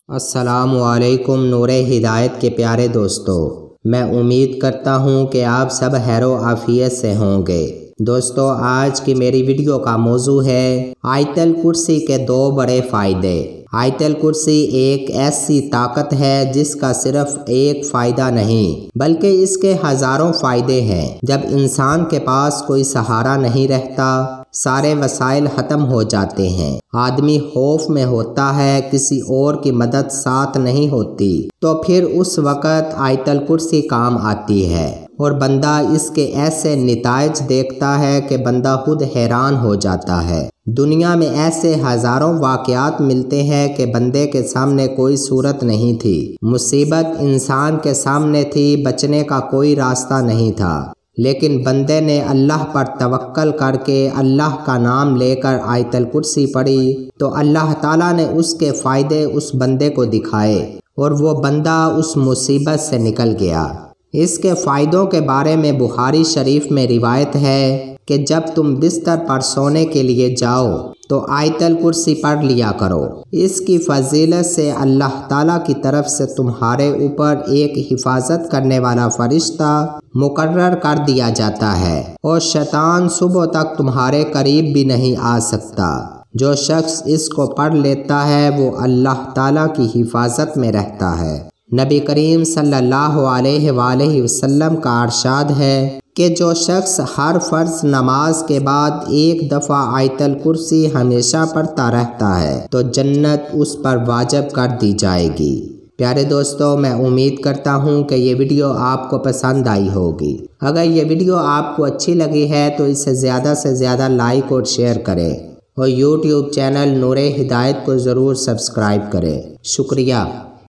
السلام علیکم نور ہدایت کے پیارے دوستو، میں امید کرتا ہوں کہ آپ سب خیر و عافیت سے ہوں گے۔ دوستو، آج کی میری ویڈیو کا موضوع ہے آیت الکرسی کے 2 بڑے فائدے۔ آیت الکرسی ایک ایسی طاقت ہے جس کا صرف ایک فائدہ نہیں بلکہ اس کے ہزاروں فائدے ہیں۔ جب انسان کے پاس کوئی سہارا نہیں رہتا، سارے وسائل ختم ہو جاتے ہیں، آدمی خوف میں ہوتا ہے، کسی اور کی مدد ساتھ نہیں ہوتی، تو پھر اس وقت آیت الکرسی کام آتی ہے اور بندہ اس کے ایسے نتائج دیکھتا ہے کہ بندہ خود حیران ہو جاتا ہے۔ دنیا میں ایسے ہزاروں واقعات ملتے ہیں کہ بندے کے سامنے کوئی صورت نہیں تھی، مصیبت انسان کے سامنے تھی، بچنے کا کوئی راستہ نہیں تھا، لیکن بندے نے اللہ پر توکل کر کے اللہ کا نام لے کر آیت الکرسی پڑھی تو اللہ تعالیٰ نے اس کے فائدے اس بندے کو دکھائے اور وہ بندہ اس مصیبت سے نکل گیا۔ اس کے فائدوں کے بارے میں بخاری شریف میں روایت ہے کہ جب تم بستر پر سونے کے لیے جاؤ تو آیت الکرسی پڑھ لیا کرو۔ اس کی فضیلت سے اللہ تعالیٰ کی طرف سے تمہارے اوپر ایک حفاظت کرنے والا فرشتہ مقرر کر دیا جاتا ہے اور شیطان صبح تک تمہارے قریب بھی نہیں آ سکتا۔ جو شخص اس کو پڑھ لیتا ہے وہ اللہ تعالیٰ کی حفاظت میں رہتا ہے۔ نبی کریم صلی اللہ علیہ وآلہ وسلم کا ارشاد ہے کہ جو شخص ہر فرض نماز کے بعد ایک دفعہ آیت الکرسی ہمیشہ پڑھتا رہتا ہے تو جنت اس پر واجب کر دی جائے گی۔ پیارے دوستو، میں امید کرتا ہوں کہ یہ ویڈیو آپ کو پسند آئی ہوگی۔ اگر یہ ویڈیو آپ کو اچھی لگی ہے تو اسے زیادہ سے زیادہ لائک اور شیئر کریں اور یوٹیوب چینل نور ہدایت کو ضرور سبسکرائب کریں۔ شکریہ۔